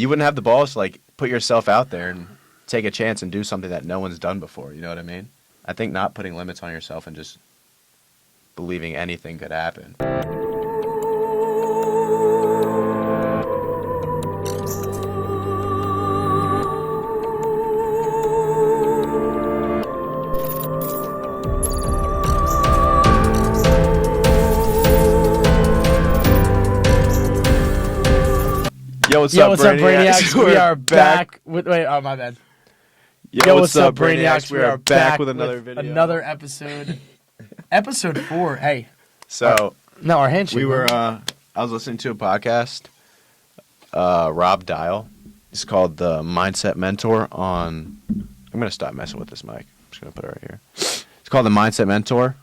You wouldn't have the balls to, like, put yourself out there and take a chance and do something that no one's done before. You know what I mean? I think not putting limits on yourself and just believing anything could happen. Yo, what's up, Brainiacs? We are back with... Wait, oh, my bad. Yo, what's up, Brainiacs? We are back with another video. Another episode. Episode 4. Hey. So... our handshake. We were... I was listening to a podcast. Rob Dial. It's called The Mindset Mentor on... I'm going to stop messing with this mic. I'm just going to put it right here. It's called The Mindset Mentor.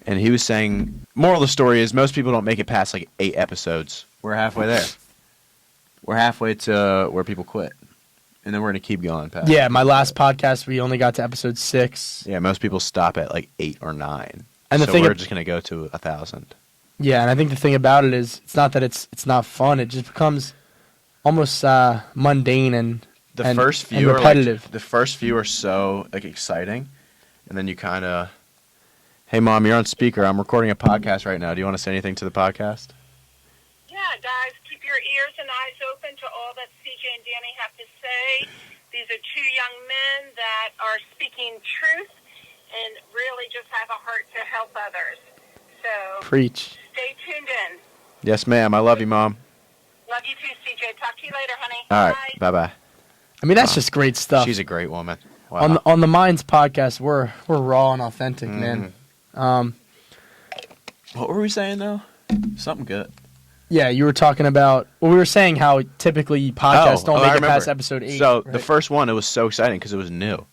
And he was saying... Moral of the story is most people don't make it past like 8 episodes. We're halfway there. We're halfway to where people quit. And then we're going to keep going past. Yeah, my last podcast, we only got to episode 6. Yeah, most people stop at like 8 or 9. And so we're just going to go to 1,000. Yeah, and I think the thing about it is, it's not that it's not fun. It just becomes almost mundane and first few and repetitive. Are like, the first few are so like exciting. And then you kind of, hey, Mom, you're on speaker. I'm recording a podcast right now. Do you want to say anything to the podcast? Yeah, guys, keep your ears and eyes open to all that CJ and Danny have to say. These are 2 young men that are speaking truth and really just have a heart to help others. So, preach. Stay tuned in. Yes, ma'am. I love you, Mom. Love you too, CJ. Talk to you later, honey. All right. Bye-bye. I mean, that's just great stuff. She's a great woman. Wow. On the Minds podcast, we're raw and authentic, man. What were we saying, though? Something good. Yeah, you were talking about... Well, we were saying how typically podcasts don't make it past episode 8. So, right? The first one, it was so exciting because it was new.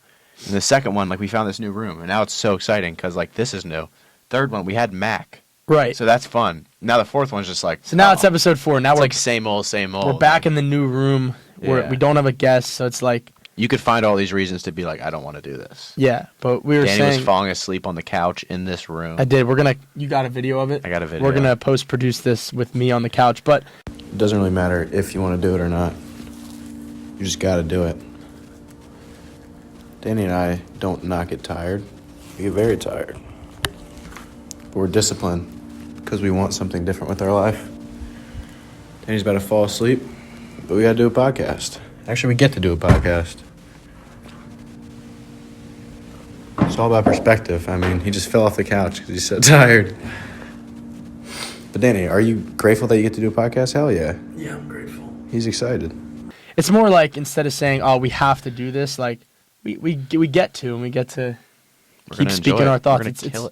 And the second one, like, we found this new room. And now it's so exciting because, like, this is new. Third one, we had Mac. Right. So that's fun. Now the fourth one's just like... So now it's episode 4. Now it's we're like same old, same old. We're back in the new room. Yeah. We don't have a guest, so it's like... You could find all these reasons to be like, I don't want to do this. Yeah, but we were Danny saying... was falling asleep on the couch in this room. I did. You got a video of it? I got a video. We're going to post-produce this with me on the couch, but... It doesn't really matter if you want to do it or not. You just got to do it. Danny and I don't not get tired. We get very tired. But we're disciplined because we want something different with our life. Danny's about to fall asleep, but we got to do a podcast. Actually, we get to do a podcast. It's all about perspective. I mean, he just fell off the couch because he's so tired. But Danny, are you grateful that you get to do a podcast? Hell yeah. Yeah, I'm grateful. He's excited. It's more like, instead of saying, oh, we have to do this, like, we get to, and we get to keep speaking our thoughts. It's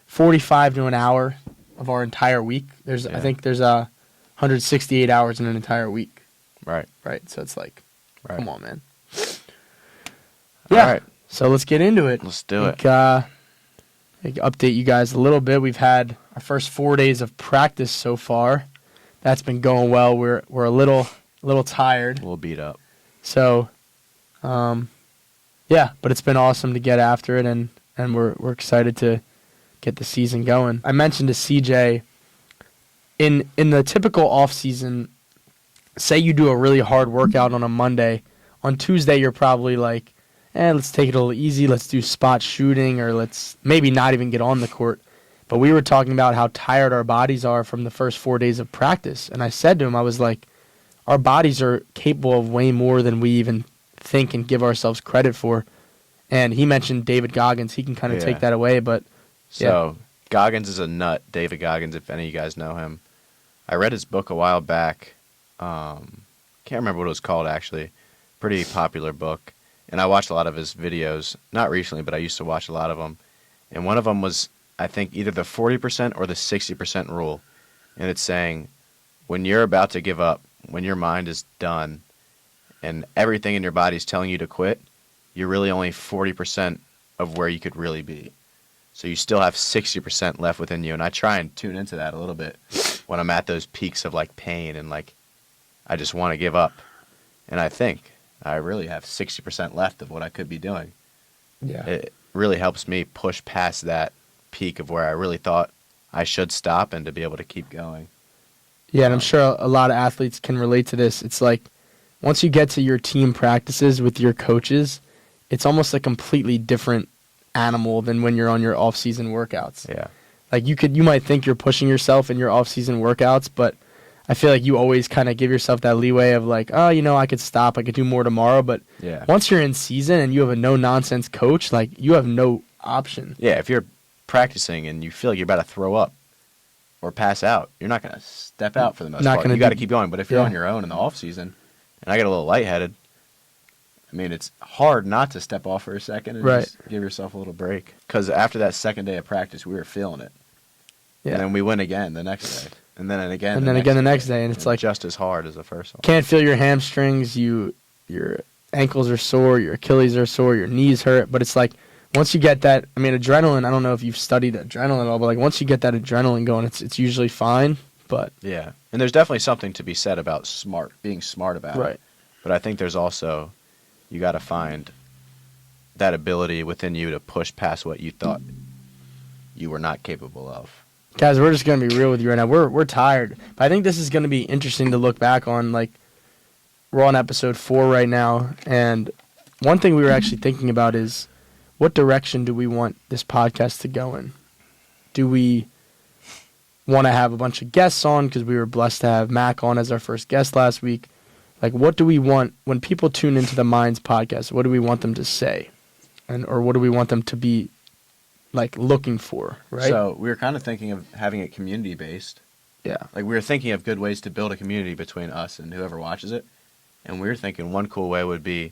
45 to an hour of our entire week. I think there's 168 hours in an entire week. Right. Right, so it's like, come on, man. Yeah. All right. So let's get into it. Let's do it. Update you guys a little bit. We've had our first 4 days of practice so far. That's been going well. We're a little tired. A little beat up. So, yeah, but it's been awesome to get after it, and we're excited to get the season going. I mentioned to CJ, in the typical off season, say you do a really hard workout on a Monday. On Tuesday, you're probably like, let's take it a little easy. Let's do spot shooting, or let's maybe not even get on the court. But we were talking about how tired our bodies are from the first 4 days of practice. And I said to him, I was like, our bodies are capable of way more than we even think and give ourselves credit for. And he mentioned David Goggins. He can kind of take that away. But So Goggins is a nut. David Goggins, if any of you guys know him. I read his book a while back. Can't remember what it was called, actually. Pretty popular book. And I watched a lot of his videos, not recently, but I used to watch a lot of them. And one of them was, I think, either the 40% or the 60% rule. And it's saying, when you're about to give up, when your mind is done, and everything in your body is telling you to quit, you're really only 40% of where you could really be. So you still have 60% left within you. And I try and tune into that a little bit when I'm at those peaks of, like, pain and, like, I just want to give up. And I think I really have 60% left of what I could be doing. Yeah. It really helps me push past that peak of where I really thought I should stop and to be able to keep going. Yeah, and I'm sure a lot of athletes can relate to this. It's like once you get to your team practices with your coaches, it's almost a completely different animal than when you're on your off-season workouts. Yeah. Like you might think you're pushing yourself in your off-season workouts, but I feel like you always kind of give yourself that leeway of like, oh, I could stop, I could do more tomorrow. But Yeah. once you're in season and you have a no-nonsense coach, like you have no option. Yeah, if you're practicing and you feel like you're about to throw up or pass out, you're not going to step out for the most Not part. gonna You got to do- keep going. But if you're Yeah. on your own in the off season, and I get a little lightheaded, I mean, it's hard not to step off for a second and Right. just give yourself a little break. Because after that second day of practice, we were feeling it. Yeah. And then we win again the next day. And then again. And then again the next day, and it's like just as hard as the first one. can't feel your hamstrings, your ankles are sore, your Achilles are sore, your knees hurt, but it's like once you get that, I mean, adrenaline, I don't know if you've studied adrenaline at all, but like once you get that adrenaline going, it's usually fine, but Yeah. And there's definitely something to be said about being smart about right. it. But I think there's also, you got to find that ability within you to push past what you thought you were not capable of. Guys, we're just gonna be real with you right now. We're tired, but I think this is gonna be interesting to look back on. Like, we're on episode 4 right now, and one thing we were actually thinking about is what direction do we want this podcast to go in? Do we want to have a bunch of guests on because we were blessed to have Mac on as our first guest last week? Like, what do we want when people tune into the Minds podcast? What do we want them to say, or what do we want them to be like looking for? Right. So we were kind of thinking of having it community based. Yeah. Like we were thinking of good ways to build a community between us and whoever watches it. And we were thinking one cool way would be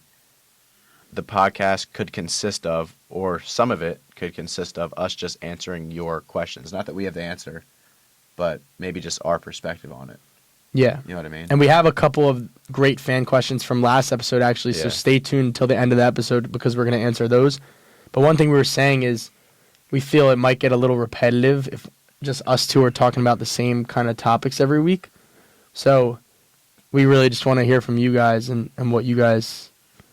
the podcast could consist of, or some of it could consist of us just answering your questions. Not that we have the answer, but maybe just our perspective on it. Yeah. You know what I mean? And we have a couple of great fan questions from last episode, actually, so Yeah. stay tuned until the end of the episode because we're going to answer those. But one thing we were saying is we feel it might get a little repetitive if just us two are talking about the same kind of topics every week. So we really just want to hear from you guys and what you guys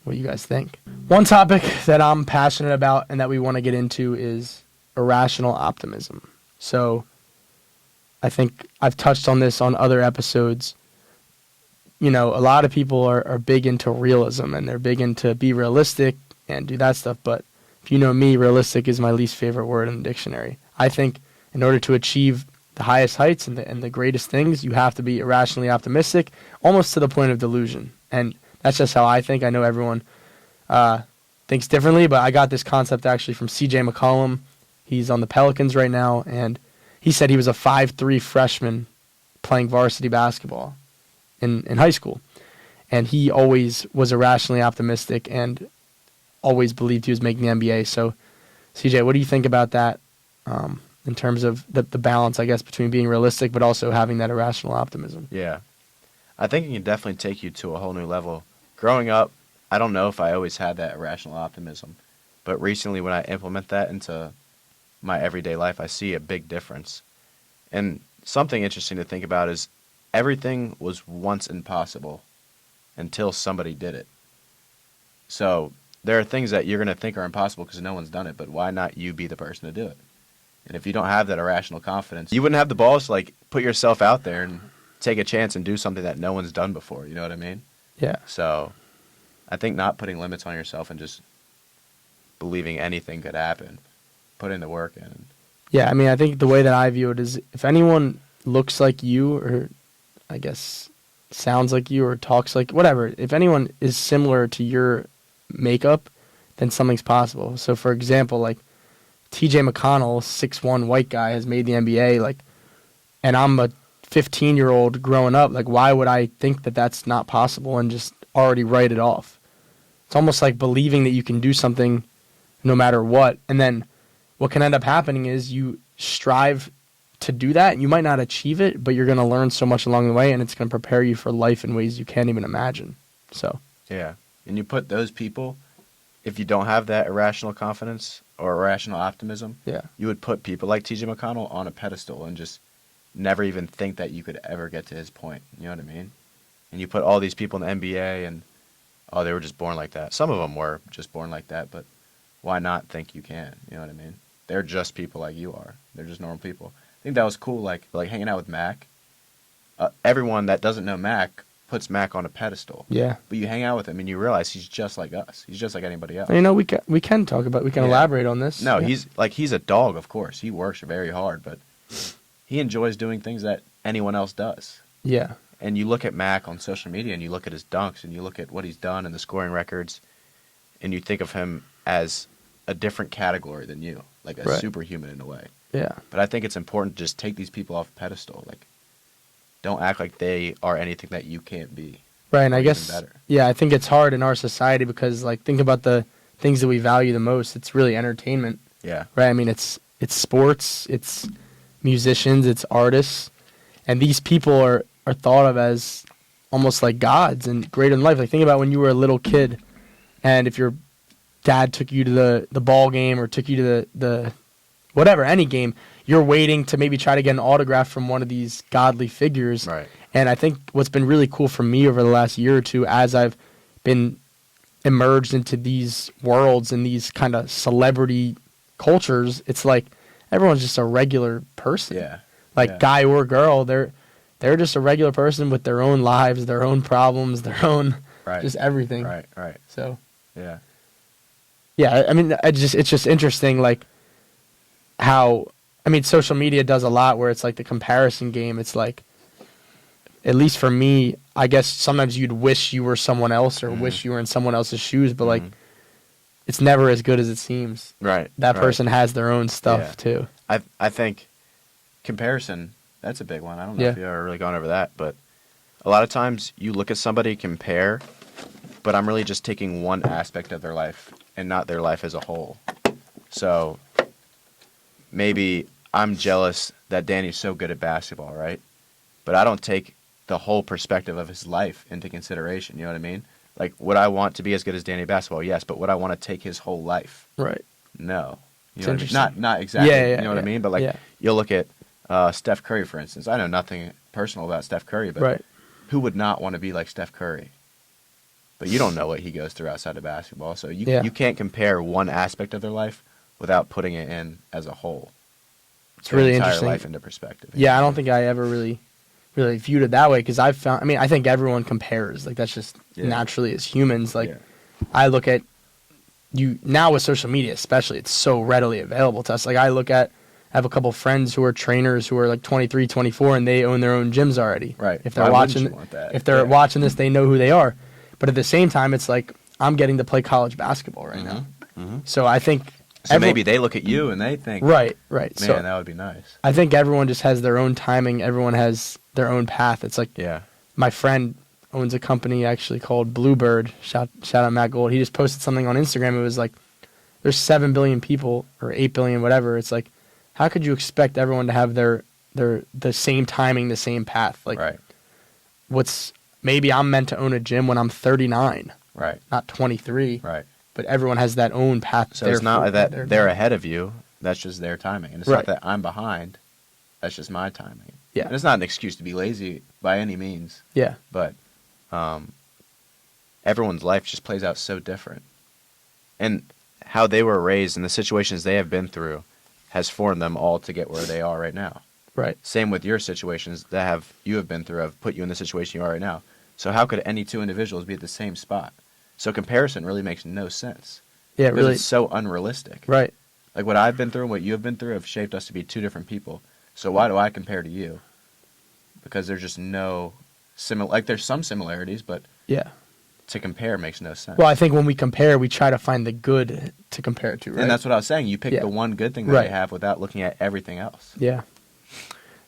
think. One topic that I'm passionate about and that we want to get into is irrational optimism. So I think I've touched on this on other episodes. You know, a lot of people are big into realism and they're big into be realistic and do that stuff. But if you know me, realistic is my least favorite word in the dictionary. I think in order to achieve the highest heights and the greatest things, you have to be irrationally optimistic, almost to the point of delusion. And that's just how I think. I know everyone thinks differently, but I got this concept actually from CJ McCollum. He's on the Pelicans right now, and he said he was a 5'3" freshman playing varsity basketball in high school. And he always was irrationally optimistic and always believed he was making the NBA. So, CJ, what do you think about that in terms of the balance, I guess, between being realistic but also having that irrational optimism? Yeah. I think it can definitely take you to a whole new level. Growing up, I don't know if I always had that irrational optimism, but recently when I implement that into my everyday life, I see a big difference. And something interesting to think about is everything was once impossible until somebody did it. So there are things that you're going to think are impossible because no one's done it, but why not you be the person to do it? And if you don't have that irrational confidence, you wouldn't have the balls to like put yourself out there and take a chance and do something that no one's done before. You know what I mean? Yeah. So I think not putting limits on yourself and just believing anything could happen, putting the work in. Yeah, I mean, I think the way that I view it is if anyone looks like you or I guess sounds like you or talks like whatever, if anyone is similar to your makeup, then something's possible. So for example, like TJ McConnell, 6'1" white guy, has made the NBA, like, and I'm a 15-year-old growing up, like why would I think that that's not possible and just already write it off? It's almost like believing that you can do something no matter what, and then what can end up happening is you strive to do that, and you might not achieve it, but you're going to learn so much along the way, and it's going to prepare you for life in ways you can't even imagine. So Yeah. And you put those people, if you don't have that irrational confidence or irrational optimism, yeah, you would put people like TJ McConnell on a pedestal and just never even think that you could ever get to his point. You know what I mean? And you put all these people in the NBA and, oh, they were just born like that. Some of them were just born like that, but why not think you can? You know what I mean? They're just people like you are. They're just normal people. I think that was cool, like hanging out with Mac. Everyone that doesn't know Mac puts Mac on a pedestal. Yeah. But you hang out with him and you realize he's just like us. He's just like anybody else. You know, we can talk about, we can Yeah. elaborate on this. No, Yeah. he's a dog, of course. He works very hard, but he enjoys doing things that anyone else does. Yeah. And you look at Mac on social media and you look at his dunks and you look at what he's done and the scoring records and you think of him as a different category than you, like a Right. superhuman in a way. Yeah. But I think it's important to just take these people off a pedestal. Like, don't act like they are anything that you can't be. Right, and or I even guess, better. yeah, I think it's hard in our society because, like, think about the things that we value the most. It's really entertainment, Yeah. right? I mean, it's sports, it's musicians, it's artists, and these people are thought of as almost like gods and greater than life. Like, think about when you were a little kid, and if your dad took you to the ball game or took you to the whatever, any game, you're waiting to maybe try to get an autograph from one of these godly figures. Right. And I think what's been really cool for me over the last year or two, as I've been emerged into these worlds and these kind of celebrity cultures, it's like everyone's just a regular person. Yeah. Like Yeah. guy or girl, they're just a regular person with their own lives, their own problems, their own Right. just everything. Right. Right. So Yeah. yeah, I mean, it's just interesting, like how, I mean, social media does a lot where it's like the comparison game. It's like, at least for me, I guess sometimes you'd wish you were someone else or wish you were in someone else's shoes, but like, it's never as good as it seems. Right. That right. person has their own stuff Yeah. too. I think comparison, that's a big one. I don't know Yeah. if you've ever really gone over that, but a lot of times you look at somebody, compare, but I'm really just taking one aspect of their life and not their life as a whole. So maybe I'm jealous that Danny's so good at basketball, right? But I don't take the whole perspective of his life into consideration, you know what I mean? Like, would I want to be as good as Danny at basketball? Yes, but would I want to take his whole life? Right. No. It's You know what I mean? interesting. Not exactly, Yeah, yeah, you know what I yeah, mean? But like, yeah. you'll look at Steph Curry, for instance. I know nothing personal about Steph Curry, but Right. who would not want to be like Steph Curry? But you don't know what he goes through outside of basketball, so Yeah. you can't compare one aspect of their life without putting it in as a whole. It's Their really entire interesting. life into perspective. Yeah, I don't think I ever really viewed it that way because I think everyone compares. Like, that's just Yeah. naturally as humans. Like, Yeah. I look at you now with social media, especially, it's so readily available to us. Like, I have a couple friends who are trainers who are like 23, 24, and they own their own gyms already. Right. If they're Why wouldn't watching, you want that? if they're Yeah. watching this, they know who they are. But at the same time, it's like I'm getting to play college basketball right now. Mhm. So I think So maybe they look at you and they think, right. man, So that would be nice. I think everyone just has their own timing. Everyone has their own path. It's like Yeah. my friend owns a company actually called Bluebird. Shout out Matt Gold. He just posted something on Instagram. It was like, there's 7 billion people or 8 billion, whatever. It's like, how could you expect everyone to have the same timing, the same path? Like, Right. maybe I'm meant to own a gym when I'm 39, Right. not 23. Right. But everyone has that own path. So it's not therefore, that they're ahead of you. That's just their timing. And it's Right. not that I'm behind. That's just my timing. Yeah. And it's not an excuse to be lazy by any means. Yeah. But everyone's life just plays out so different. And how they were raised and the situations they have been through has formed them all to get where they are right now. Right. Same with your situations that you have been through have put you in the situation you are right now. So how could any two individuals be at the same spot? So comparison really makes no sense. Yeah. Because Really. it's so unrealistic. Right. Like what I've been through and what you have been through have shaped us to be two different people. So why do I compare to you? Because there's just no there's some similarities, but Yeah. to compare makes no sense. Well, I think when we compare, we try to find the good to compare it to, right? And that's what I was saying. You pick Yeah. the one good thing that Right. they have without looking at everything else. Yeah.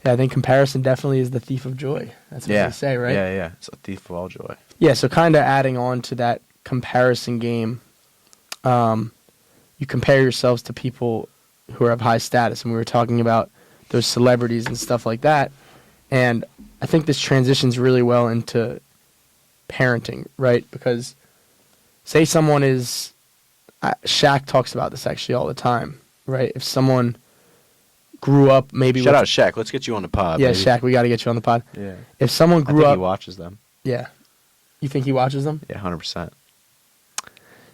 Yeah, I think comparison definitely is the thief of joy. That's what they say, right? Yeah, yeah. It's a thief of all joy. Yeah, so kind of adding on to that comparison game, you compare yourselves to people who are of high status, and we were talking about those celebrities and stuff like that. And I think this transitions really well into parenting, right? Because say someone is, Shaq talks about this actually all the time, right? If someone grew up maybe Shout with, out Shaq. Let's get you on the pod. yeah, baby. Shaq, we got to get you on the pod. Yeah. If someone I grew think up, he watches them. yeah, you think he watches them? Yeah, 100%.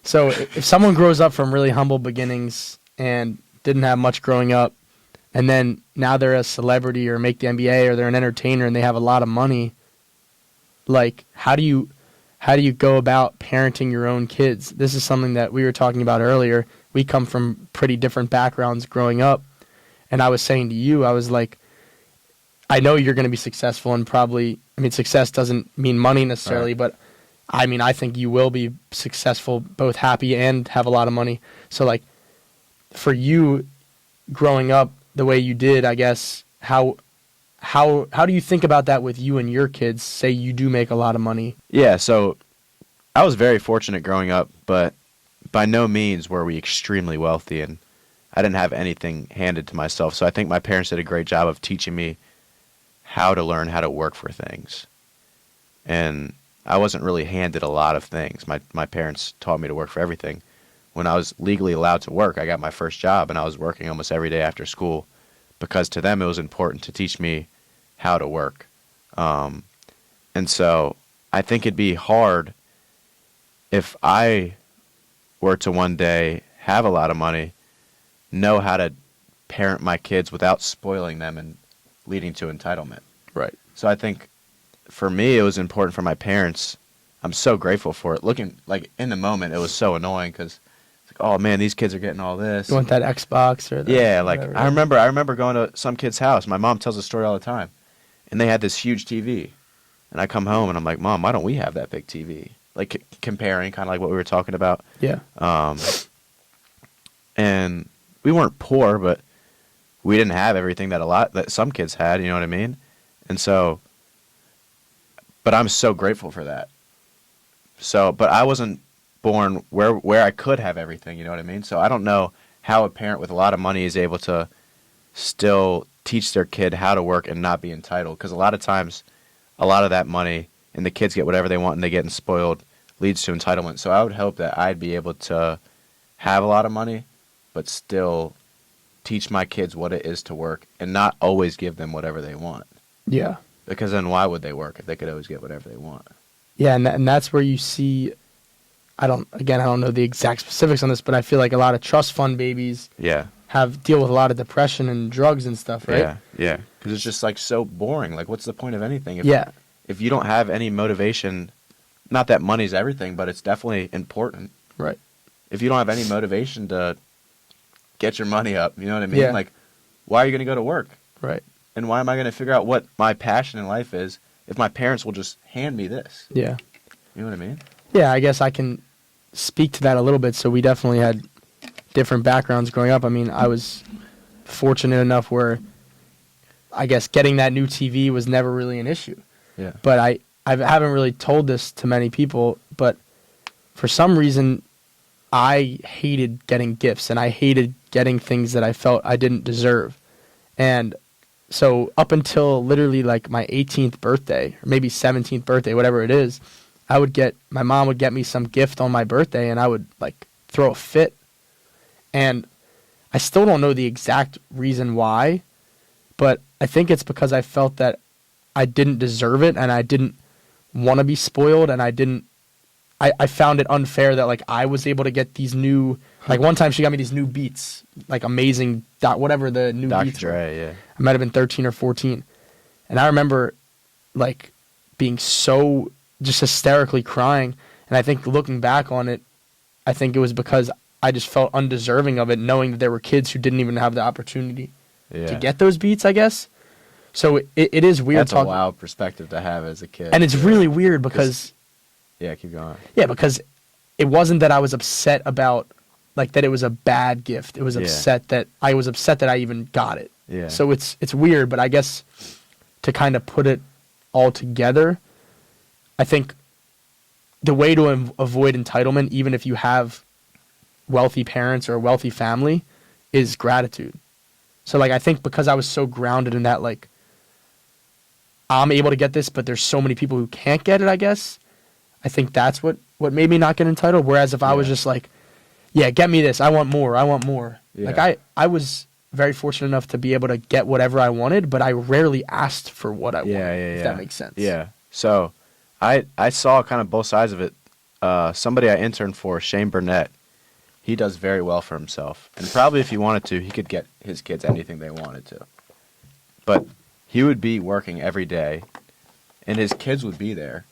So if someone grows up from really humble beginnings and didn't have much growing up, and then now they're a celebrity or make the NBA or they're an entertainer and they have a lot of money, like how do you go about parenting your own kids? This is something that we were talking about earlier. We come from pretty different backgrounds growing up, and I was saying to you, I was like, I know you're going to be successful, and probably, I mean, success doesn't mean money necessarily, Right. but I mean, I think you will be successful, both happy and have a lot of money. So like for you growing up the way you did, I guess, how do you think about that with you and your kids? Say you do make a lot of money. Yeah, so I was very fortunate growing up, but by no means were we extremely wealthy, and I didn't have anything handed to myself. So I think my parents did a great job of teaching me how to learn how to work for things. And I wasn't really handed a lot of things. My parents taught me to work for everything. When I was legally allowed to work, I got my first job, and I was working almost every day after school because to them it was important to teach me how to work. And so I think it'd be hard if I were to one day have a lot of money, know how to parent my kids without spoiling them and leading to entitlement. Right. So I think for me, it was important for my parents. I'm so grateful for it. Looking like in the moment, it was so annoying because, like, oh man, these kids are getting all this. You want that Xbox or Yeah, like whatever. I remember going to some kid's house. My mom tells a story all the time, and they had this huge TV, and I come home and I'm like, Mom, why don't we have that big TV? Like comparing, kind of like what we were talking about. Yeah. And we weren't poor, but we didn't have everything that some kids had. You know what I mean? And so. But I'm so grateful for that. So, but I wasn't born where I could have everything, you know what I mean? So I don't know how a parent with a lot of money is able to still teach their kid how to work and not be entitled. Because a lot of times, a lot of that money and the kids get whatever they want and they get spoiled leads to entitlement. So I would hope that I'd be able to have a lot of money, but still teach my kids what it is to work and not always give them whatever they want. Yeah. Because then why would they work if they could always get whatever they want? Yeah, and that's where you see, I don't know the exact specifics on this, but I feel like a lot of trust fund babies Yeah. deal with a lot of depression and drugs and stuff, right? Yeah, yeah. Because it's just like so boring. Like, what's the point of anything? If you don't have any motivation, not that money's everything, but it's definitely important. Right. If you don't have any motivation to get your money up, you know what I mean? Yeah. Like, why are you going to go to work? Right. And why am I going to figure out what my passion in life is if my parents will just hand me this? Yeah. You know what I mean? Yeah, I guess I can speak to that a little bit. So we definitely had different backgrounds growing up. I mean, I was fortunate enough where I guess getting that new TV was never really an issue. Yeah. But I haven't really told this to many people, but for some reason I hated getting gifts and I hated getting things that I felt I didn't deserve. And so up until literally like my 18th birthday, or maybe 17th birthday, whatever it is, my mom would get me some gift on my birthday and I would like throw a fit. And I still don't know the exact reason why, but I think it's because I felt that I didn't deserve it and I didn't want to be spoiled and I found it unfair that like I was able to get these new, like one time she got me these new Beats, like amazing, whatever the new Dr. Beats were. Dre, yeah. I might have been 13 or 14. And I remember like being so just hysterically crying. And I think looking back on it, I think it was because I just felt undeserving of it, knowing that there were kids who didn't even have the opportunity to get those Beats, I guess. So it is weird. That's a wild perspective to have as a kid. And it's really weird because... Yeah, keep going. Yeah, because it wasn't that I was upset about, like, that it was a bad gift. It was upset that I was upset that I even got it. Yeah. So it's weird, but I guess to kind of put it all together, I think the way to avoid entitlement, even if you have wealthy parents or a wealthy family, is gratitude. So, like, I think because I was so grounded in that, like, I'm able to get this, but there's so many people who can't get it, I guess. I think that's what made me not get entitled. Whereas if I was just like, yeah, get me this. I want more. Yeah. Like I was very fortunate enough to be able to get whatever I wanted, but I rarely asked for what I wanted, if that makes sense. Yeah. So I saw kind of both sides of it. Somebody I interned for, Shane Burnett, he does very well for himself. And probably if he wanted to, he could get his kids anything they wanted to. But he would be working every day, and his kids would be there.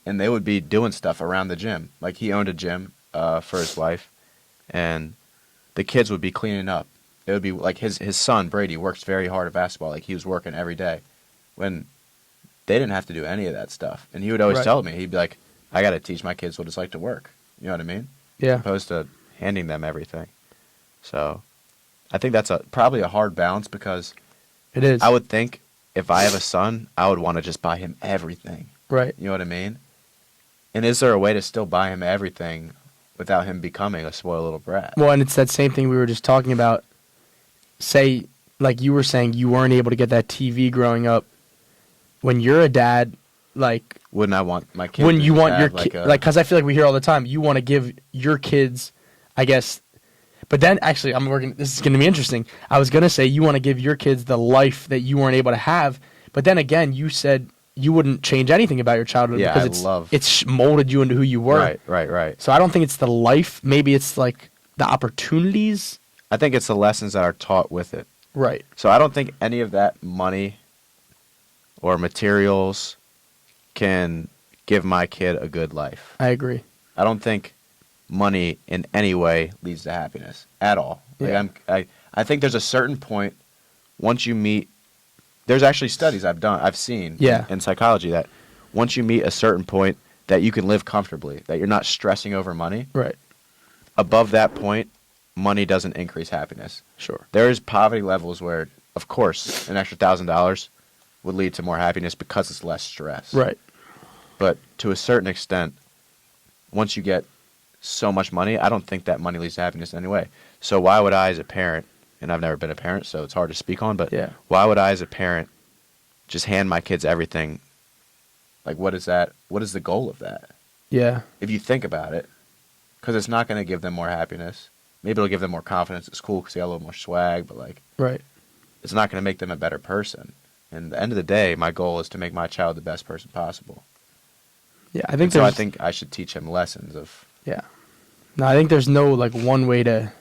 and they would be doing stuff around the gym. Like he owned a gym for his wife, and the kids would be cleaning up. It would be like his son Brady works very hard at basketball. Like he was working every day, when they didn't have to do any of that stuff. And he would always Right. tell me, he'd be like, "I got to teach my kids what it's like to work." You know what I mean? Yeah. Opposed to handing them everything. So, I think that's probably a hard balance because It is. I would think if I have a son, I would want to just buy him everything. Right. You know what I mean? And is there a way to still buy him everything without him becoming a spoiled little brat? Well, and it's that same thing we were just talking about. Say, like you were saying, you weren't able to get that TV growing up. When you're a dad, like, Wouldn't I want my kids? when to you want your have kid, a- like, because I feel like we hear all the time, you want to give your kids, I guess. But then, actually, this is going to be interesting. I was going to say you want to give your kids the life that you weren't able to have. But then again, you said you wouldn't change anything about your childhood Yeah, because I love- it's molded you into who you were. Right. So I don't think it's the life. Maybe it's like the opportunities. I think it's the lessons that are taught with it. Right. So I don't think any of that money or materials can give my kid a good life. I agree. I don't think money in any way leads to happiness at all. Yeah. I think there's a certain point once you meet. There's actually studies I've seen Yeah. in psychology that once you meet a certain point that you can live comfortably, that you're not stressing over money. Right. Above that point, money doesn't increase happiness. Sure. There is poverty levels where, of course, an extra $1,000 would lead to more happiness because it's less stress. Right. But to a certain extent, once you get so much money, I don't think that money leads to happiness in any way. So why would I, as a parent, and I've never been a parent, so it's hard to speak on, but Yeah. why would I, as a parent, just hand my kids everything? Like, what is that? What is the goal of that? Yeah. If you think about it, because it's not going to give them more happiness. Maybe it'll give them more confidence at school because they got a little more swag, but like, Right. it's not going to make them a better person. And at the end of the day, my goal is to make my child the best person possible. Yeah. I And think so I there's. think I should teach him lessons of. Yeah. No, I think there's no like one way to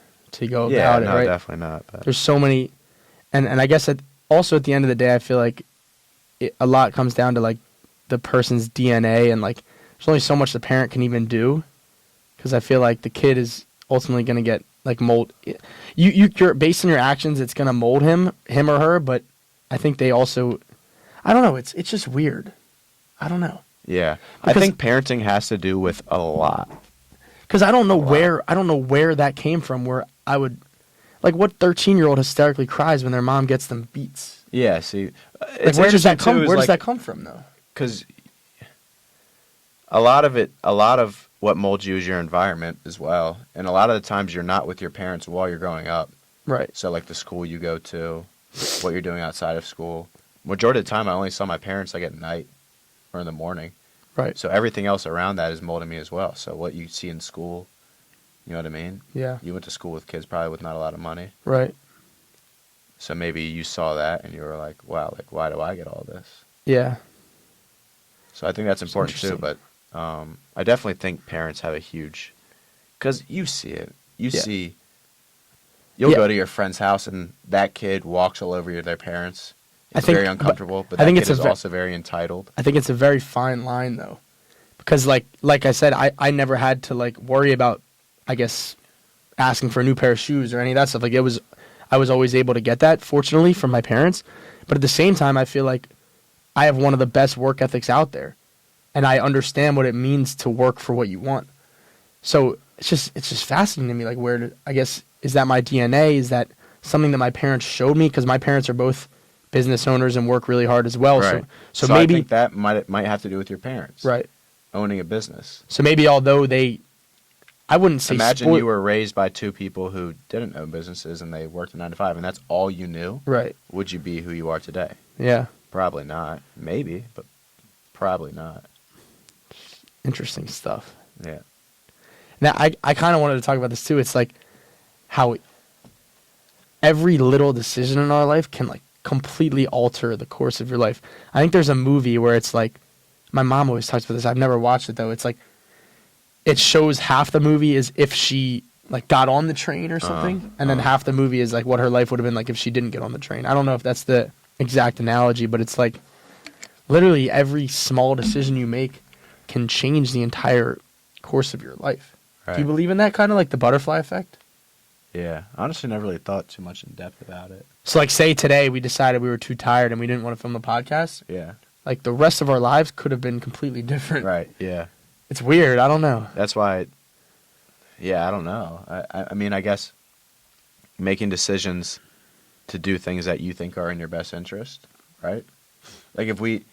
go about it. No, Right. definitely not. But. There's so many, and I guess also at the end of the day, I feel like a lot comes down to like the person's DNA, and like there's only so much the parent can even do, because I feel like the kid is ultimately going to get like mold. You're based on your actions, it's going to mold him or her, but I think they also, I don't know, it's just weird. I don't know. Yeah, Because- I think parenting has to do with a lot. Because I don't know where that came from. Where I would, like, what 13-year-old hysterically cries when their mom gets them beats? Yeah, see, Like, where does that come? Where does that come from, though? Because a lot of what molds you is your environment as well, and a lot of the times you're not with your parents while you're growing up. Right. So like the school you go to, what you're doing outside of school. Majority of the time, I only saw my parents like at night or in the morning. Right. So everything else around that is molding me as well. So what you see in school, you know what I mean? Yeah. You went to school with kids probably with not a lot of money. Right. So maybe you saw that and you were like, wow, like why do I get all this? Yeah. So I think that's important too. But I definitely think parents have a huge, because you see it. You'll Yeah. go to your friend's house and that kid walks all over their parents. I It's think- very but uncomfortable, but I that think kid it's a is ve- also very entitled. I think it's a very fine line, though, because like I said, I never had to like worry about, I guess, asking for a new pair of shoes or any of that stuff. Like I was always able to get that, fortunately, from my parents. But at the same time, I feel like I have one of the best work ethics out there, and I understand what it means to work for what you want. So it's just fascinating to me. Like, I guess, is that my DNA? Is that something that my parents showed me? Because my parents are both business owners and work really hard as well. Right. So I maybe think that might have to do with your parents. right. Owning a business. So maybe although I wouldn't say Imagine you were raised by two people who didn't own businesses and they worked a 9 to 5 and that's all you knew. right. Would you be who you are today? Yeah. Probably not. Maybe, but probably not. Interesting stuff. Yeah. Now I kind of wanted to talk about this too. It's like how every little decision in our life can like completely alter the course of your life. I think there's a movie where it's like, my mom always talks about this. I've never watched it though. It's like, it shows half the movie is if she like got on the train or something, and then half the movie is like what her life would have been like if she didn't get on the train. I don't know if that's the exact analogy, but it's like literally every small decision you make can change the entire course of your life. Right. Do you believe in that kind of like the butterfly effect? Yeah. Honestly, never really thought too much in depth about it. So like say today we decided we were too tired and we didn't want to film the podcast. Yeah. Like the rest of our lives could have been completely different. Right. Yeah. It's weird. I don't know. That's why. Yeah, I don't know. I mean, I guess making decisions to do things that you think are in your best interest, right? Like if we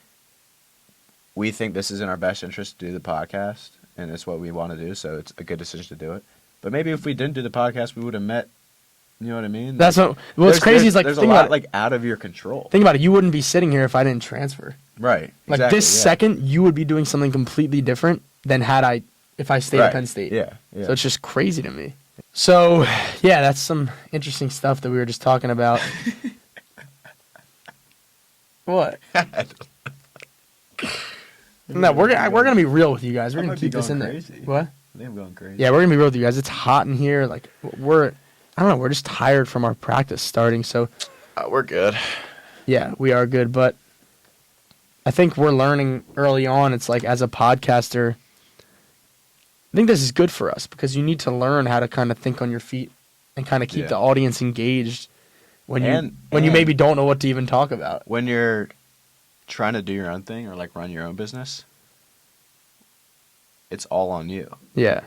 think this is in our best interest to do the podcast, and it's what we want to do, so it's a good decision to do it. But maybe if we didn't do the podcast, we would have met. You know what I mean? That's what. What's crazy is like there's a think lot about it. like out of your control. Think about it. You wouldn't be sitting here if I didn't transfer. Right. Like Exactly, this yeah. second, you would be doing something completely different than if I stayed at Right. Penn State. Yeah. Yeah. So it's just crazy to me. So yeah, that's some interesting stuff that we were just talking about. What? No, we're gonna be real with you guys. We're I gonna might be keep this in going there. crazy. What? I think I'm going crazy. Yeah, we're gonna be real with you guys. It's hot in here. Like I don't know. We're just tired from our practice starting. So We're good. yeah, we are good. But I think we're learning early on. It's like as a podcaster, I think this is good for us because you need to learn how to kind of think on your feet and kind of keep Yeah. the audience engaged when you And maybe don't know what to even talk about. When you're trying to do your own thing or like run your own business, it's all on you. Yeah.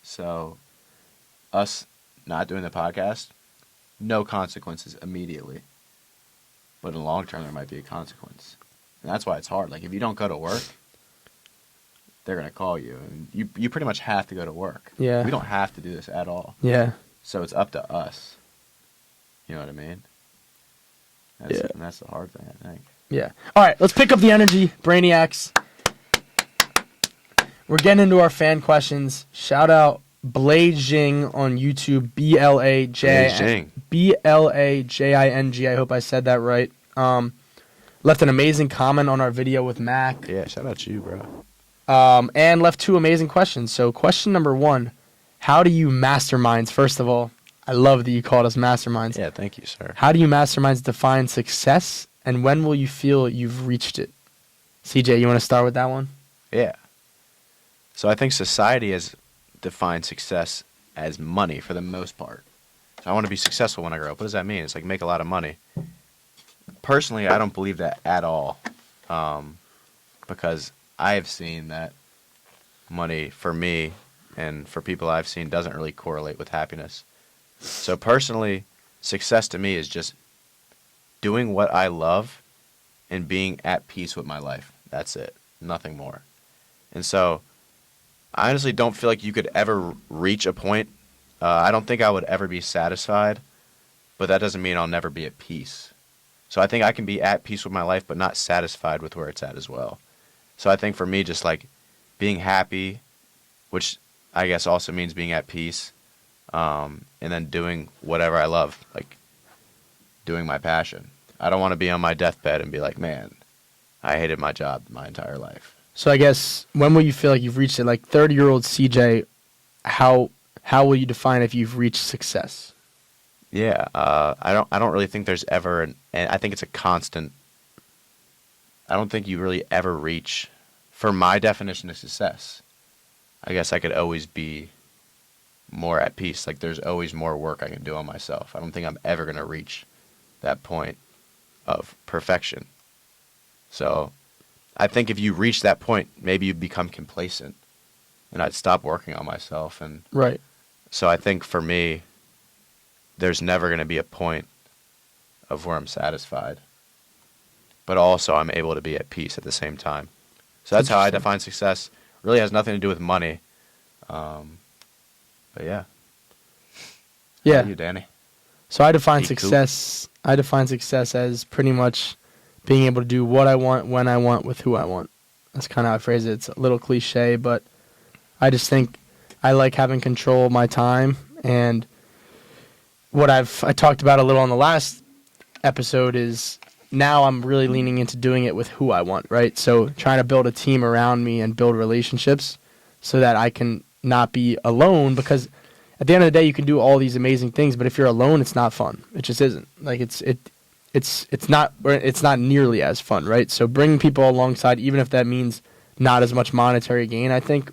So us not doing the podcast, no consequences immediately. But in the long term there might be a consequence. And that's why it's hard. Like if you don't go to work, they're gonna call you. And you pretty much have to go to work. Yeah. We don't have to do this at all. Yeah. So it's up to us. You know what I mean? Yeah. And that's the hard thing, I think. Yeah. All right, let's pick up the energy, Brainiacs. We're getting into our fan questions. Shout out Blazing on YouTube, Beijing. BLAJING. I hope I said that right. Left an amazing comment on our video with Mac. Yeah, shout out to you, bro. And left 2 amazing questions. So question number 1, how do you masterminds? First of all, I love that you called us masterminds. Yeah, thank you, sir. How do you masterminds define success, and when will you feel you've reached it? CJ, you want to start with that one? Yeah. So I think society has defined success as money for the most part. So I want to be successful when I grow up. What does that mean? It's like make a lot of money. Personally, I don't believe that at all, because I have seen that money for me and for people I've seen doesn't really correlate with happiness. So personally, success to me is just doing what I love and being at peace with my life. That's it. Nothing more. And so I honestly don't feel like you could ever reach a point. I don't think I would ever be satisfied, but that doesn't mean I'll never be at peace. So I think I can be at peace with my life, but not satisfied with where it's at as well. So I think for me, just like being happy, which I guess also means being at peace, and then doing whatever I love, like doing my passion. I don't want to be on my deathbed and be like, man, I hated my job my entire life. So I guess when will you feel like you've reached it? Like 30-year-old CJ, how will you define if you've reached success? Yeah, I don't really think there's ever and I think it's a constant. I don't think you really ever reach, for my definition of success. I guess I could always be more at peace. Like there's always more work I can do on myself. I don't think I'm ever going to reach that point of perfection. So I think if you reach that point, maybe you become complacent and I'd stop working on myself. And Right. so I think for me, there's never going to be a point of where I'm satisfied. But also I'm able to be at peace at the same time. So that's how I Interesting. define success. Really has nothing to do with money. But yeah. How Yeah. about you, Danny? So I define Be cool. success. I define success as pretty much being able to do what I want, when I want, with who I want. That's kind of how I phrase it. It's a little cliche, but I just think I like having control of my time. And what I talked about a little on the last episode is now I'm really leaning into doing it with who I want, right? So trying to build a team around me and build relationships so that I can not be alone, because at the end of the day you can do all these amazing things, but if you're alone it's not fun. It just isn't. Like it's not nearly as fun, right? So bringing people alongside, even if that means not as much monetary gain, I think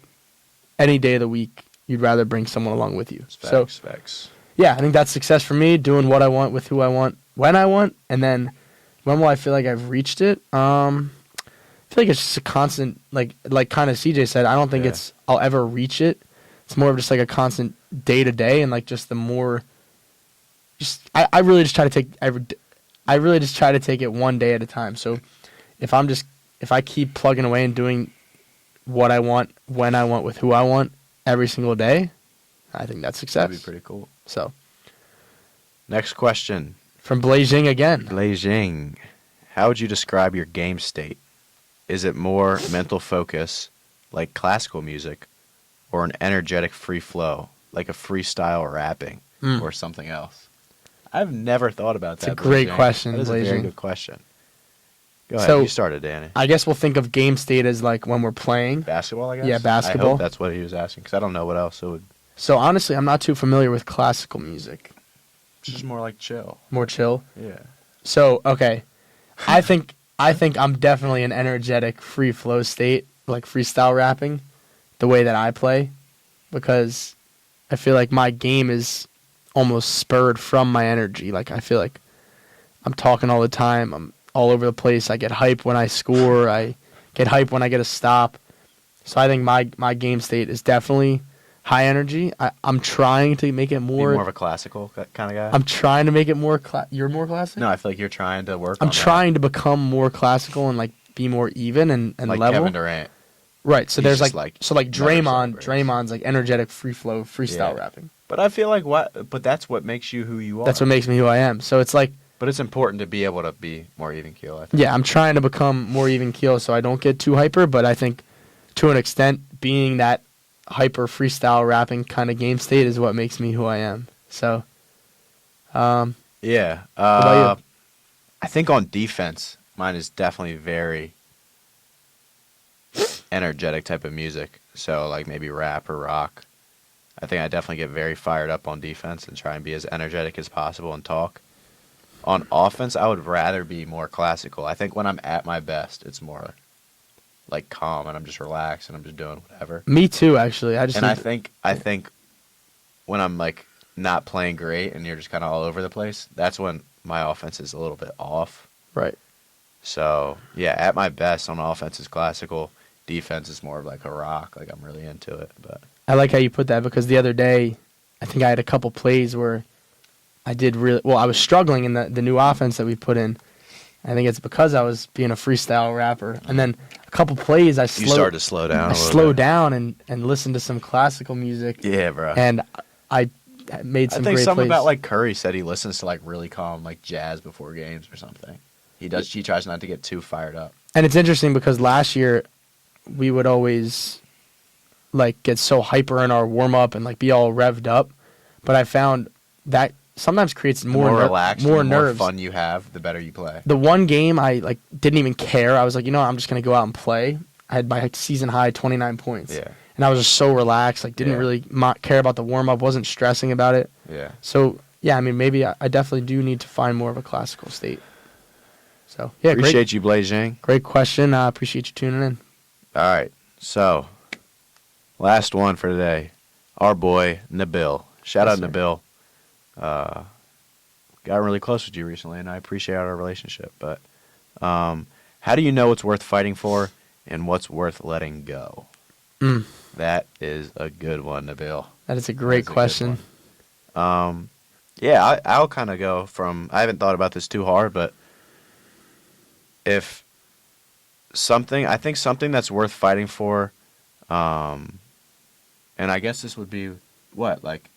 any day of the week you'd rather bring someone along with you. Facts. Yeah, I think that's success for me, doing what I want with who I want when I want, and then when will I feel like I've reached it? I feel like it's just a constant, like kind of CJ said, I don't think I'll ever reach it. It's more of just like a constant day to day, and like just the more, I really just try to take it one day at a time. So if I keep plugging away and doing what I want, when I want, with who I want every single day, I think that's success. That'd be pretty cool. So, next question. From Beijing again. Beijing. How would you describe your game state? Is it more mental focus, like classical music, or an energetic free flow, like a freestyle rapping, or something else? I've never thought about that. It's a great Beijing. question, That is a very Beijing. good question. Go ahead. So, You started, Danny. I guess we'll think of game state as like when we're playing. Basketball, I guess? Yeah, I basketball. hope that's what he was asking, because I don't know what else it would... So honestly, I'm not too familiar with classical music. It's just more like chill. More chill. Yeah. So, okay. I think I'm definitely an energetic free flow state, like freestyle rapping, the way that I play, because I feel like my game is almost spurred from my energy. Like I feel like I'm talking all the time. I'm all over the place. I get hyped when I score. I get hyped when I get a stop. So I think my game state is definitely high energy. I'm trying to make it Be more. more of a classical kind of guy? I'm trying to make it more. You're more classic. No, I feel like you're trying to work I'm on trying to become more classical and like be more even and like level. Kevin Durant. Right. So He's there's just, like like, so like never Draymond. celebrates. Draymond's like energetic free flow freestyle Yeah. rapping. But I feel like but that's what makes you who you are. That's what makes me who I am. So it's like, But it's important to be able to be more even keel, I think. yeah, I'm trying to become more even keel so I don't get too hyper. But I think to an extent, being that hyper freestyle rapping kind of game state is what makes me who I am. So, Yeah. about you? I think on defense, mine is definitely very energetic type of music. So like maybe rap or rock. I think I definitely get very fired up on defense and try and be as energetic as possible and talk. On offense, I would rather be more classical. I think when I'm at my best, it's more like calm and I'm just relaxed and I'm just doing whatever. Me too, actually. And I think when I'm like not playing great and you're just kind of all over the place, that's when my offense is a little bit off. Right. So yeah, at my best on offense is classical. Defense is more of like a rock. Like I'm really into it. But I like how you put that because the other day, I think I had a couple plays where I did really well. I was struggling in the new offense that we put in. I think it's because I was being a freestyle rapper. And then a couple plays, you started to slow down. I slowed down and listened to some classical music. Yeah, bro. And I made some I think great something plays. about like Curry said he listens to like really calm like jazz before games or something. He does. He tries not to get too fired up. And it's interesting because last year we would always like get so hyper in our warm up and like be all revved up, but I found that sometimes creates The more relaxed, more the nerves. more fun you have, the better you play. The one game I like didn't even care. I was like, you know what, I'm just gonna go out and play. I had my season high 29 points. Yeah, And I was just so relaxed. Like didn't Yeah. really care about the warm up. Wasn't stressing about it. yeah. So yeah, I mean maybe I definitely do need to find more of a classical state. So yeah, Appreciate you, Beijing. great question. I appreciate you tuning in. All right, so last one for today. Our boy Nabil. Shout Yes, out sir. Nabil. Got really close with you recently, and I appreciate our relationship. But how do you know what's worth fighting for and what's worth letting go? Mm. That is a good one, Nabil. That is a great That's a good question. one. Yeah, I'll kind of go from. I haven't thought about this too hard, but if I think something that's worth fighting for, and I guess this would be what, like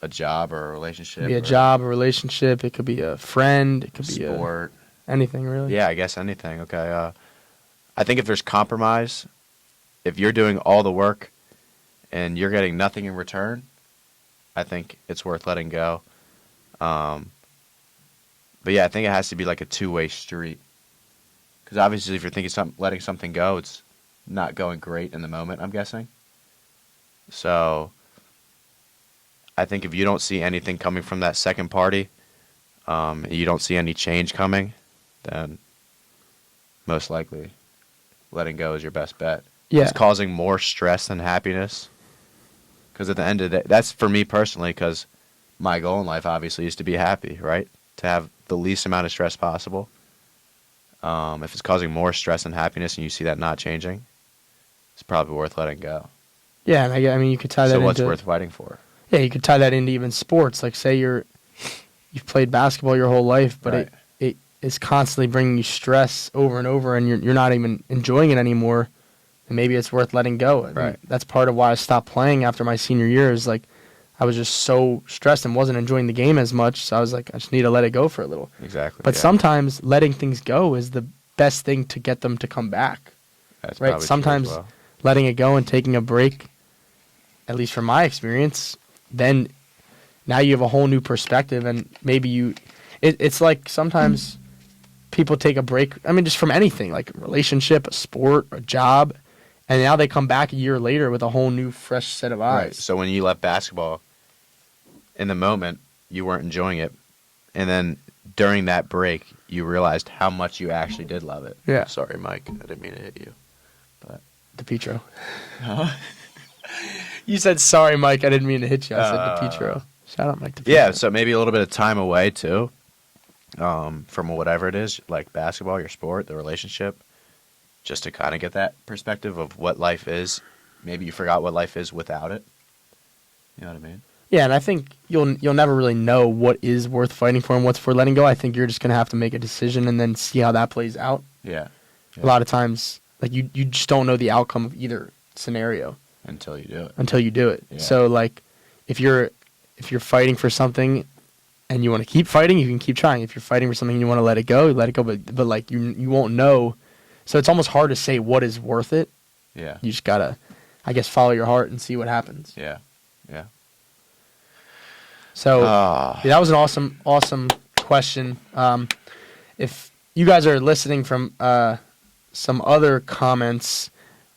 a job or a relationship, It could be a or job, a relationship. It could be a friend. It could be sport. anything really. Yeah, I guess anything. Okay. I think if there's compromise, if you're doing all the work and you're getting nothing in return, I think it's worth letting go. But yeah, I think it has to be like a two-way street. Because obviously, if you're thinking letting something go, it's not going great in the moment, I'm guessing. So I think if you don't see anything coming from that second party, you don't see any change coming, then most likely letting go is your best bet. Yeah. is causing more stress than happiness. Because at the end of the day, that's for me personally, because my goal in life obviously is to be happy, right? To have the least amount of stress possible. If it's causing more stress than happiness and you see that not changing, it's probably worth letting go. Yeah, and I mean, you could tie that So what's into worth fighting for? yeah, you could tie that into even sports. Like, say you've played basketball your whole life, but Right. it is constantly bringing you stress over and over, and you're not even enjoying it anymore. And maybe it's worth letting go. I mean, Right. that's part of why I stopped playing after my senior year. Is like I was just so stressed and wasn't enjoying the game as much. So I was like, I just need to let it go for a little. Exactly. But yeah. sometimes letting things go is the best thing to get them to come back. That's right. probably true as Sometimes well. letting it go and taking a break, at least from my experience, then now you have a whole new perspective, and maybe it's like sometimes people take a break. I mean, just from anything, like a relationship, a sport, a job, and now they come back a year later with a whole new, fresh set of eyes. Right. So when you left basketball, in the moment, you weren't enjoying it. And then during that break, you realized how much you actually did love it. Yeah. Sorry, Mike. I didn't mean to hit you. But DePietro. You said, sorry, Mike, I didn't mean to hit you. I said Uh, DePietro. Shout out Mike DePietro. yeah, so maybe a little bit of time away, too, from whatever it is, like basketball, your sport, the relationship, just to kind of get that perspective of what life is. Maybe you forgot what life is without it. You know what I mean? Yeah, and I think you'll never really know what is worth fighting for and what's for letting go. I think you're just going to have to make a decision and then see how that plays out. Yeah. A lot of times, like you just don't know the outcome of either scenario Until you do it. until you do it. Yeah. So like if you're fighting for something and you want to keep fighting, you can keep trying. If you're fighting for something and you want to let it go, let it go, but like you won't know. So it's almost hard to say what is worth it. Yeah. You just got to I guess follow your heart and see what happens. Yeah. Yeah. So Ah. yeah, that was an awesome question. If you guys are listening from some other comments,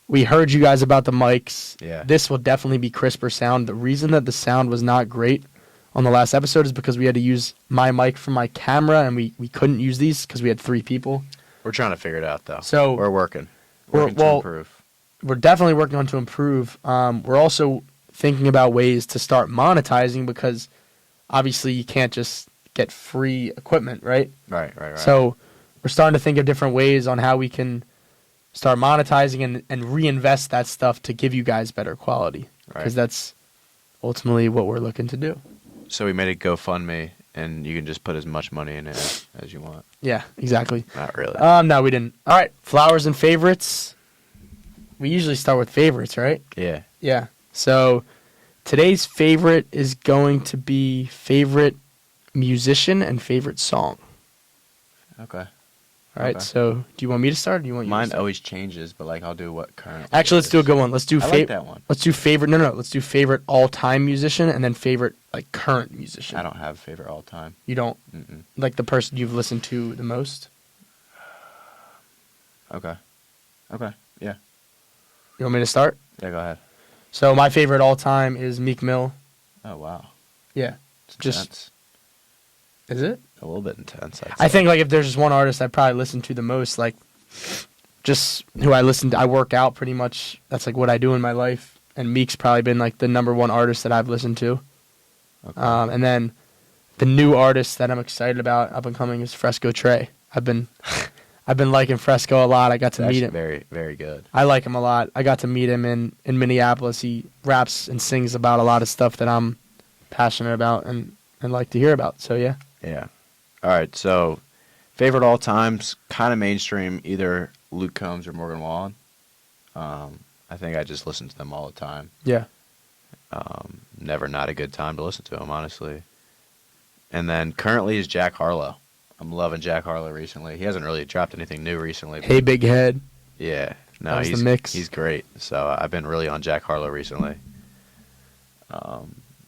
we heard you guys about the mics. Yeah. This will definitely be crisper sound. The reason that the sound was not great on the last episode is because we had to use my mic for my camera, and we couldn't use these because we had 3 people. We're trying to figure it out, though. So we're working. we're- Working to well, improve. We're definitely working on to improve. We're also thinking about ways to start monetizing because obviously you can't just get free equipment, right? Right. So we're starting to think of different ways on how we can start monetizing and reinvest that stuff to give you guys better quality. Because that's ultimately what we're looking to do. So we made a GoFundMe, and you can just put as much money in it as you want. Yeah, exactly. Not really. No, we didn't. All right, flowers and favorites. We usually start with favorites, right? Yeah. Yeah. So today's favorite is going to be favorite musician and favorite song. Okay. All right. Okay. So do you want me to start? Or do you want you Mine to start? always changes, but like I'll do what current. Actually, let's do a good one. Let's do I like that one. Let's do favorite. No. Let's do favorite all-time musician and then favorite like current musician. I don't have a favorite all time. You don't Mm-mm. like the person you've listened to the most. Okay. Yeah. You want me to start? Yeah. Go ahead. So my favorite all-time is Meek Mill. Oh wow. Yeah. It's Just- intense. Is it? A little bit intense. I think like if there's just one artist I probably listen to the most, like just who I listen to, I work out pretty much. That's like what I do in my life. And Meek's probably been like the number one artist that I've listened to. Okay. And then the new artist that I'm excited about up and coming is Fresco Trey. I've been liking Fresco a lot. I got to It's meet actually him. very, very good. I like him a lot. I got to meet him in Minneapolis. He raps and sings about a lot of stuff that I'm passionate about and like to hear about. So yeah. Yeah. All right. So, favorite all times, kind of mainstream, either Luke Combs or Morgan Wallen. I think I just listen to them all the time. Yeah. Never not a good time to listen to them, honestly. And then currently is Jack Harlow. I'm loving Jack Harlow recently. He hasn't really dropped anything new recently. Hey, Big Head. Yeah. No, That was the he's mix. He's great. So I've been really on Jack Harlow recently.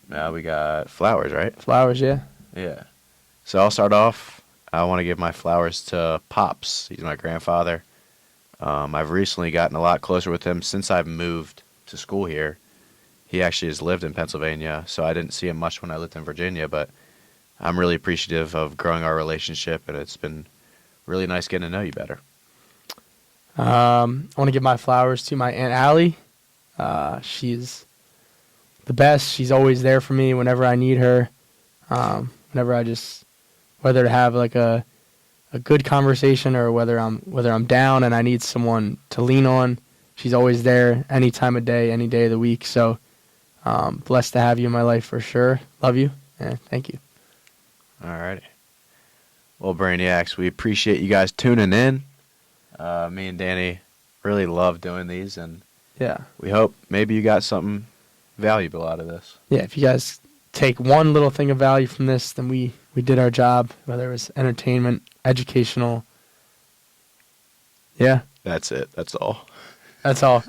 Now we got Flowers, right? Flowers, yeah. Yeah. So I'll start off. I want to give my flowers to Pops. He's my grandfather. I've recently gotten a lot closer with him since I've moved to school here. He actually has lived in Pennsylvania, so I didn't see him much when I lived in Virginia, but I'm really appreciative of growing our relationship, and it's been really nice getting to know you better. I want to give my flowers to my Aunt Allie. She's the best. She's always there for me whenever I need her. Whenever whether to have like a good conversation or whether I'm down and I need someone to lean on, she's always there any time of day, any day of the week. So blessed to have you in my life for sure. Love you and thank you. All righty. Well, Brainiacs, we appreciate you guys tuning in. Me and Danny really love doing these, and Yeah. we hope maybe you got something valuable out of this. Yeah, if you guys take one little thing of value from this, then we did our job, whether it was entertainment, educational. Yeah, That's it. That's all. that's all.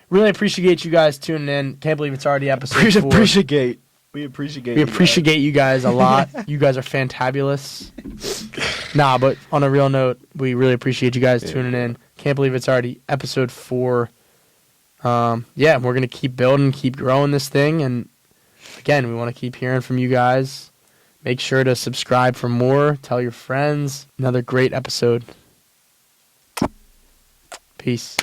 Really appreciate you guys tuning in. Can't believe it's already episode 4. We appreciate. We appreciate you guys a lot. You guys are fantabulous. Nah, but on a real note, we really appreciate you guys tuning in. Can't believe it's already episode 4. Yeah, we're going to keep building, keep growing this thing. And again, we want to keep hearing from you guys. Make sure to subscribe for more. Tell your friends. Another great episode. Peace.